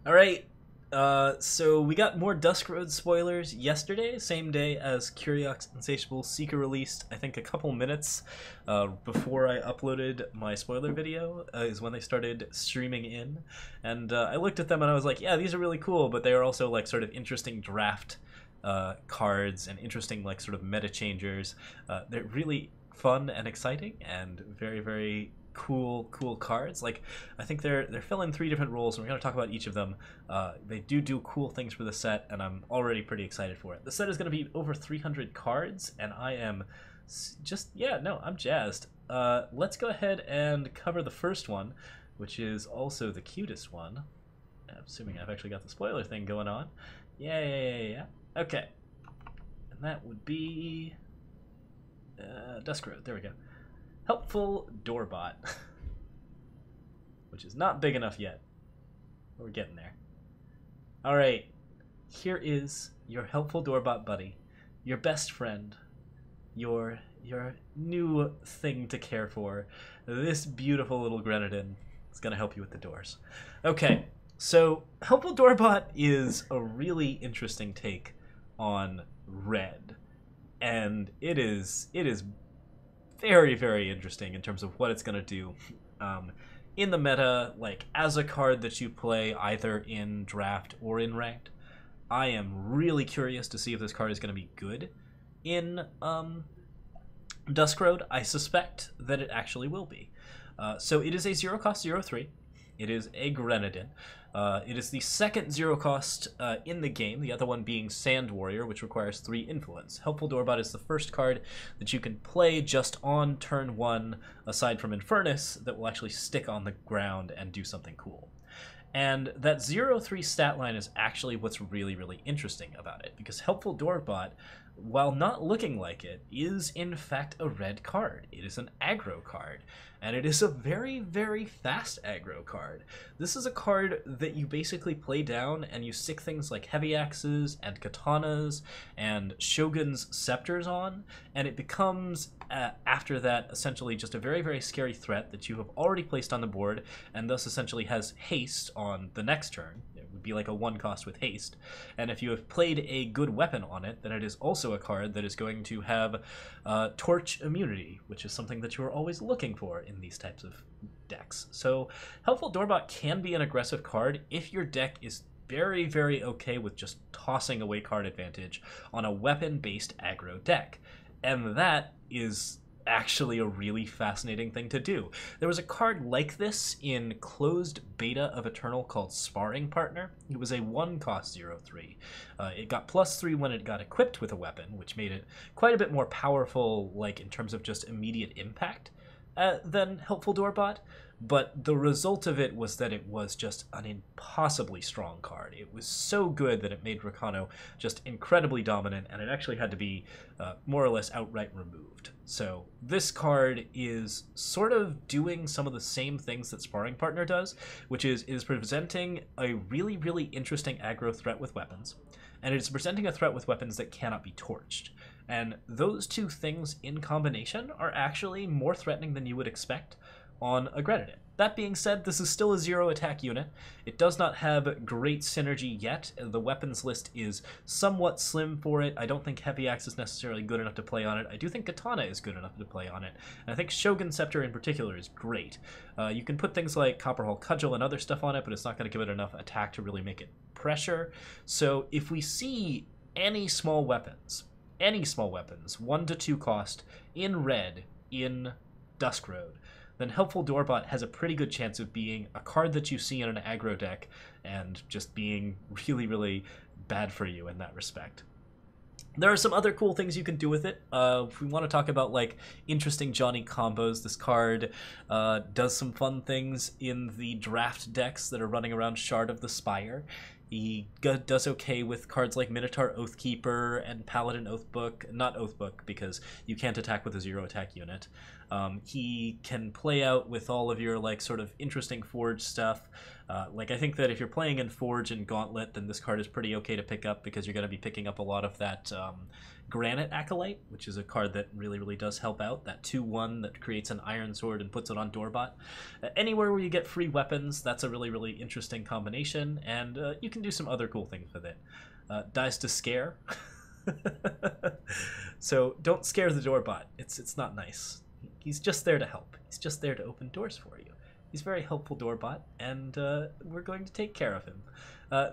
All right. So we got more Dusk Road spoilers yesterday, same day as Curious Insatiable Seeker released. I think a couple minutes before I uploaded my spoiler video is when they started streaming in, and I looked at them and I was like, yeah, these are really cool, but they are also like sort of interesting draft cards and interesting like sort of meta changers. They're really fun and exciting and very cool cards. Like, I think they're filling three different roles, and we're going to talk about each of them. They do cool things for the set, and I'm already pretty excited for it. The set is going to be over 300 cards, and I am just, yeah, no, I'm jazzed. Let's go ahead and cover the first one, which is also the cutest one. I'm assuming I've actually got the spoiler thing going on. Yeah. Okay. And that would be Dusk Road. There we go. Helpful Doorbot, which is not big enough yet. We're getting there. All right, here is your helpful Doorbot buddy, your best friend, your new thing to care for. This beautiful little Grenadin is gonna help you with the doors. Okay, so helpful Doorbot is a really interesting take on red, and it is very interesting in terms of what it's going to do in the meta, like as a card that you play either in draft or in ranked. I am really curious to see if this card is going to be good in Dusk Road. I suspect that it actually will be. So it is a 0-cost 0/3. It is a Grenadin. It is the second 0-cost in the game, the other one being Sand Warrior, which requires 3 influence. Helpful Doorbot is the first card that you can play just on turn 1, aside from Infernus, that will actually stick on the ground and do something cool. And that 0/3 stat line is actually what's really interesting about it, because Helpful Doorbot, while not looking like it, is in fact a red card. It is an aggro card, and it is a very fast aggro card. This is a card that you basically play down and you stick things like heavy axes and katanas and shogun's scepters on, and it becomes after that essentially just a very scary threat that you have already placed on the board, and thus essentially has haste on the next turn. It would be like a 1-cost with haste, and if you have played a good weapon on it, then it is also a card that is going to have torch immunity, which is something that you are always looking for in these types of decks. So Helpful Doorbot can be an aggressive card if your deck is very okay with just tossing away card advantage on a weapon-based aggro deck. And that is actually a really fascinating thing to do. There was a card like this in closed beta of Eternal called Sparring Partner. It was a 1-cost 0/3. It got +3 when it got equipped with a weapon, which made it quite a bit more powerful, like in terms of just immediate impact, than Helpful Doorbot. But the result of it was that it was just an impossibly strong card. It was so good that it made Rakano just incredibly dominant, and it actually had to be more or less outright removed. So this card is sort of doing some of the same things that Sparring Partner does, which is presenting a really interesting aggro threat with weapons, and it is presenting a threat with weapons that cannot be torched. And those two things in combination are actually more threatening than you would expect on a Grenadin. That being said, this is still a 0-attack unit. It does not have great synergy yet. The weapons list is somewhat slim for it. I don't think Heavy Axe is necessarily good enough to play on it. I do think Katana is good enough to play on it. And I think Shogun Scepter in particular is great. You can put things like Copperhole Cudgel and other stuff on it, but it's not going to give it enough attack to really make it pressure. So if we see any small weapons, 1 to 2 cost, in red in Dusk Road, then Helpful Doorbot has a pretty good chance of being a card that you see in an aggro deck and just being really bad for you in that respect. There are some other cool things you can do with it. If we want to talk about like interesting Johnny combos, this card does some fun things in the draft decks that are running around Shard of the Spire. He does okay with cards like Minotaur Oathkeeper and Paladin Oathbook. Not Oathbook, because you can't attack with a 0-attack unit. He can play out with all of your like sort of interesting Forge stuff. Like I think that if you're playing in Forge and Gauntlet, then this card is pretty okay to pick up, because you're going to be picking up a lot of that Granite Acolyte, which is a card that really, really does help out. That 2/1 that creates an Iron Sword and puts it on Doorbot. Anywhere where you get free weapons, that's a really, really interesting combination, and you can do some other cool things with it. Dies to scare. So don't scare the Doorbot. It's not nice. He's just there to help. He's just there to open doors for you. He's a very helpful Doorbot, and we're going to take care of him.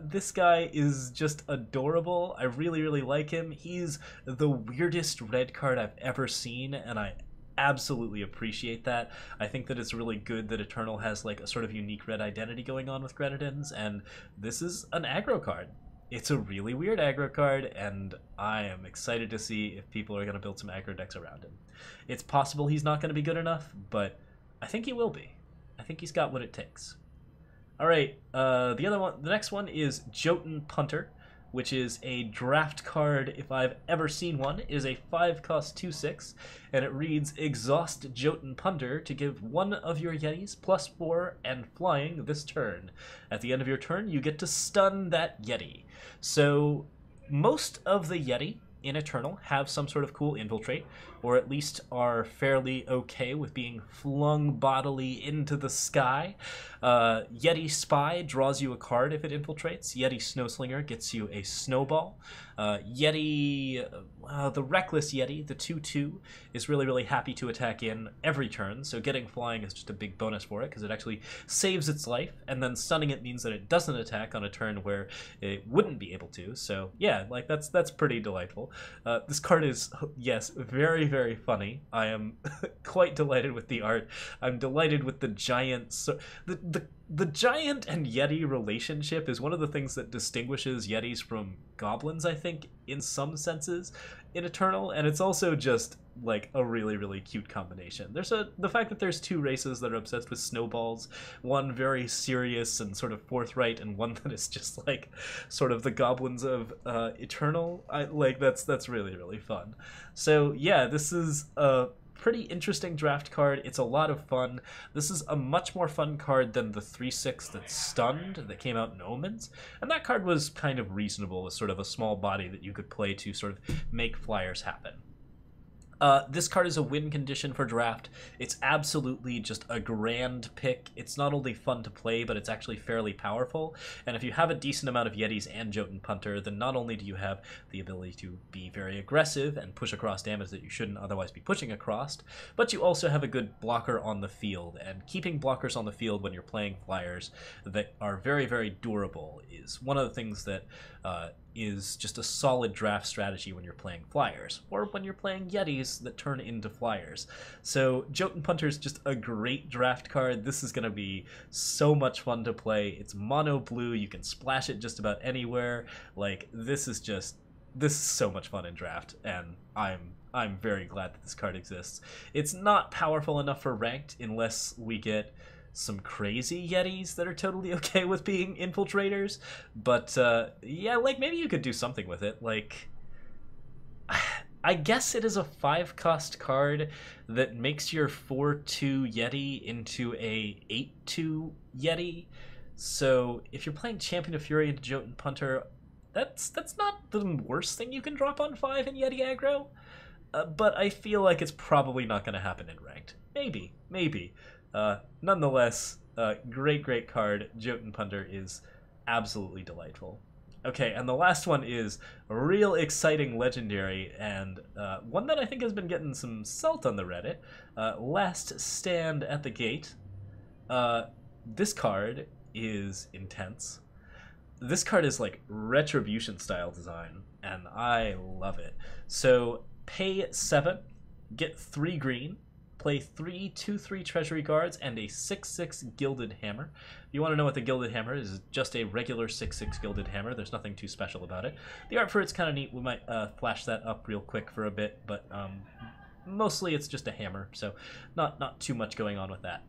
This guy is just adorable. I really, really like him. He's the weirdest red card I've ever seen, and I absolutely appreciate that. I think that it's really good that Eternal has like a sort of unique red identity going on with Grenadins, and this is an aggro card. It's a really weird aggro card, and I am excited to see if people are going to build some aggro decks around him. It's possible he's not going to be good enough, but I think he will be. I think he's got what it takes. All right, the next one is Jotun Hunter, which is a draft card if I've ever seen one. It is a 5-cost 2/6, and it reads Exhaust Jotun Hunter to give one of your Yetis +4 and flying this turn. At the end of your turn, you get to stun that Yeti. So most of the Yeti in Eternal have some sort of cool infiltrate, or at least are fairly okay with being flung bodily into the sky. Yeti Spy draws you a card if it infiltrates. Yeti Snowslinger gets you a snowball. The Reckless Yeti, the 2/2, is really, really happy to attack in every turn, so getting flying is just a big bonus for it, because it actually saves its life, and then stunning it means that it doesn't attack on a turn where it wouldn't be able to, so yeah, like that's pretty delightful. This card is, yes, very, very funny. I am quite delighted with the art. I'm delighted with the giant... The giant and Yeti relationship is one of the things that distinguishes Yetis from goblins, I think, in some senses, in Eternal, and it's also just like a really, really cute combination. The fact that there's two races that are obsessed with snowballs, one very serious and sort of forthright, and one that is just like sort of the goblins of Eternal. That's really, really fun. So yeah, this is a pretty interesting draft card. It's a lot of fun. This is a much more fun card than the 3/6 that's stunned that came out in Omens, and that card was kind of reasonable as sort of a small body that you could play to sort of make flyers happen. This card is a win condition for draft. It's absolutely just a grand pick. It's not only fun to play, but it's actually fairly powerful. And if you have a decent amount of Yetis and Jotun Hunter, then not only do you have the ability to be very aggressive and push across damage that you shouldn't otherwise be pushing across, but you also have a good blocker on the field. And keeping blockers on the field when you're playing flyers that are very, very durable is one of the things that is just a solid draft strategy when you're playing flyers, or when you're playing Yetis that turn into flyers. So Jotun Hunter is just a great draft card. This is going to be so much fun to play. It's mono blue. You can splash it just about anywhere. Like, this is so much fun in draft, and I'm very glad that this card exists. It's not powerful enough for ranked unless we get some crazy Yetis that are totally okay with being infiltrators, but yeah, like maybe you could do something with it. Like, I guess it is a 5-cost card that makes your 4/2 Yeti into a 8/2 Yeti. So if you're playing Champion of Fury into Jotun Hunter, that's not the worst thing you can drop on 5 in Yeti aggro. But I feel like it's probably not going to happen in ranked. Maybe. Nonetheless, great card. Jotun Hunter is absolutely delightful. Okay, and the last one is a real exciting legendary, and one that I think has been getting some salt on the Reddit. Last Stand at the Gate. This card is intense. This card is like Retribution style design, and I love it. So pay 7, get 3 green, play 3 2/3 Treasury Guards, and a 6/6 Gilded Hammer. If you want to know what the Gilded Hammer is, it's just a regular 6/6 Gilded Hammer. There's nothing too special about it. The art for it's kind of neat. We might flash that up real quick for a bit, but mostly it's just a hammer, so not too much going on with that.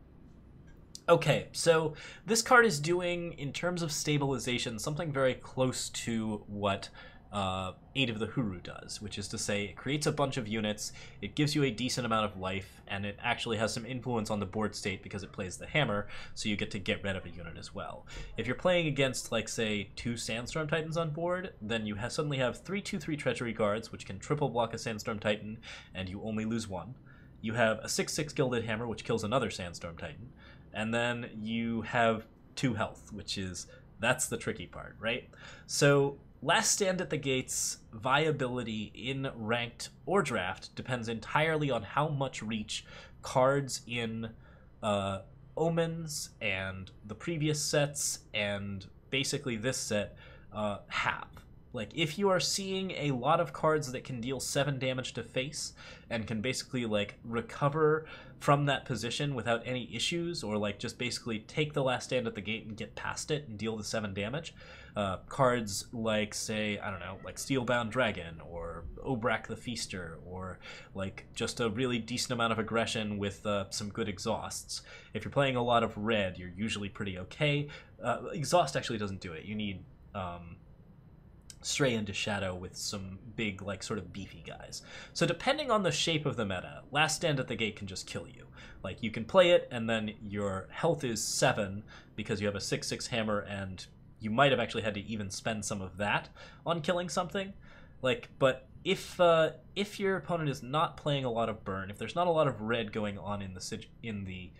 Okay, so this card is doing, in terms of stabilization, something very close to what Eight of the Huru does, which is to say it creates a bunch of units, it gives you a decent amount of life, and it actually has some influence on the board state because it plays the hammer, so you get to get rid of a unit as well. If you're playing against, like, say, 2 Sandstorm Titans on board, then you suddenly have 3/2/3 Treachery Guards, which can triple block a Sandstorm Titan, and you only lose 1. You have a 6/6 Gilded Hammer, which kills another Sandstorm Titan, and then you have 2 health, that's the tricky part, right? So Last Stand at the Gate's viability in ranked or draft depends entirely on how much reach cards in Omens and the previous sets and basically this set have. Like, if you are seeing a lot of cards that can deal 7 damage to face and can basically, like, recover from that position without any issues, or, like, just basically take the Last Stand at the Gate and get past it and deal the 7 damage, cards like, say, I don't know, like Steelbound Dragon, or Obrak the Feaster, or, like, just a really decent amount of aggression with some good exhausts. If you're playing a lot of red, you're usually pretty okay. Exhaust actually doesn't do it. You need Stray into Shadow with some big, like, sort of beefy guys. So depending on the shape of the meta, Last Stand at the Gate can just kill you. Like, you can play it, and then your health is 7 because you have a 6/6 hammer, and you might have actually had to even spend some of that on killing something. Like, but if your opponent is not playing a lot of burn, if there's not a lot of red going on in the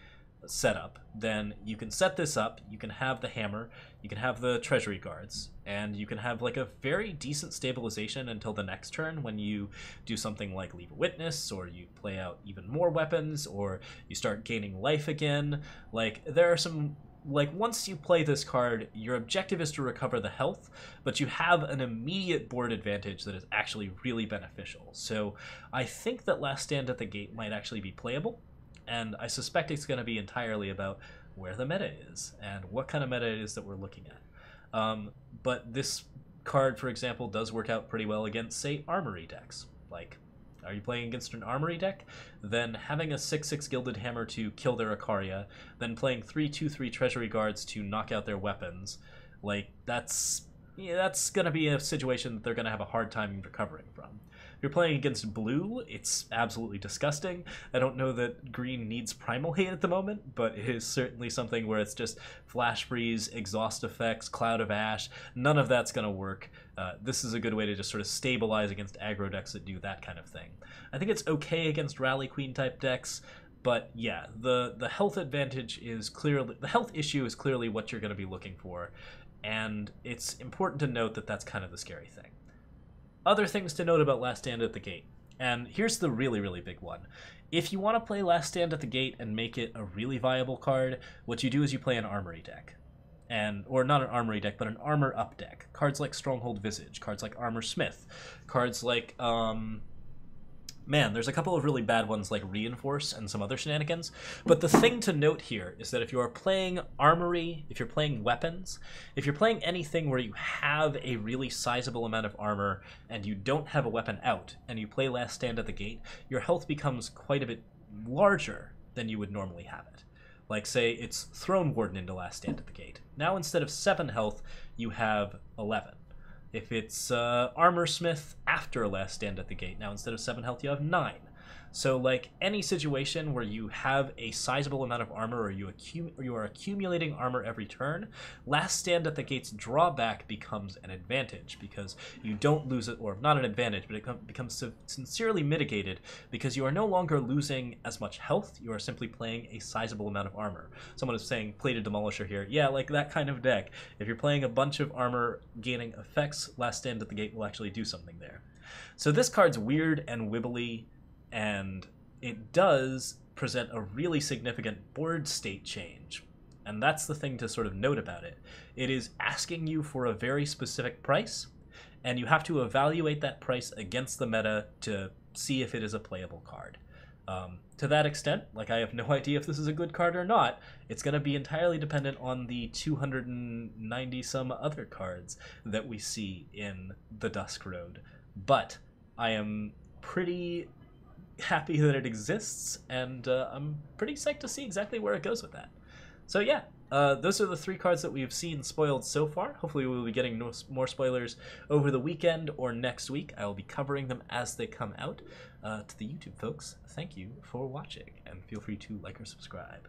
setup, then you can set this up, you can have the hammer, you can have the treasury guards, and you can have, like, a very decent stabilization until the next turn when you do something like Leave a Witness, or you play out even more weapons, or you start gaining life again. Like, there are some, like, once you play this card, your objective is to recover the health, but you have an immediate board advantage that is actually really beneficial. So I think that Last Stand at the Gate might actually be playable, and I suspect it's going to be entirely about where the meta is and what kind of meta it is that we're looking at. But this card, for example, does work out pretty well against, say, Armory decks. Like, are you playing against an Armory deck? Then having a 6/6 Gilded Hammer to kill their Icaria, then playing 3/2/3 Treasury Guards to knock out their weapons, like, that's going to be a situation that they're going to have a hard time recovering from. If you're playing against blue, it's absolutely disgusting. I don't know that green needs Primal Hate at the moment, but it is certainly something where it's just Flash Freeze, Exhaust Effects, Cloud of Ash. None of that's going to work. This is a good way to just sort of stabilize against aggro decks that do that kind of thing. I think it's okay against Rally Queen type decks, but yeah, the health advantage is clearly, the health issue is clearly what you're going to be looking for, and it's important to note that that's kind of the scary thing. Other things to note about Last Stand at the Gate, and here's the really, really big one. If you want to play Last Stand at the Gate and make it a really viable card, what you do is you play an Armory deck. Or not an Armory deck, but an Armor Up deck. Cards like Stronghold Visage, cards like Armor Smith, cards like, man, there's a couple of really bad ones like Reinforce and some other shenanigans. But the thing to note here is that if you are playing Armory, if you're playing weapons, if you're playing anything where you have a really sizable amount of armor and you don't have a weapon out, and you play Last Stand at the Gate, your health becomes quite a bit larger than you would normally have it. Like, say, it's Throne Warden into Last Stand at the Gate. Now, instead of 7 health, you have 11. If it's Armor Smith after Last Stand at the Gate, now instead of 7 health, you have 9. So, like, any situation where you have a sizable amount of armor, or you are accumulating armor every turn, Last Stand at the Gate's drawback becomes an advantage, because you don't lose it, or not an advantage, but it becomes sincerely mitigated, because you are no longer losing as much health, you are simply playing a sizable amount of armor. Someone is saying Plated Demolisher here. Yeah, like that kind of deck. If you're playing a bunch of armor gaining effects, Last Stand at the Gate will actually do something there. So this card's weird and wibbly, and it does present a really significant board state change. And that's the thing to sort of note about it. It is asking you for a very specific price, and you have to evaluate that price against the meta to see if it is a playable card. To that extent, like, I have no idea if this is a good card or not. It's going to be entirely dependent on the 290 some other cards that we see in the Dusk Road. But I am pretty happy that it exists, and I'm pretty psyched to see exactly where it goes with that. So yeah, those are the 3 cards that we've seen spoiled so far. Hopefully we'll be getting more spoilers over the weekend or next week. I will be covering them as they come out. To the YouTube folks, thank you for watching, and feel free to like or subscribe.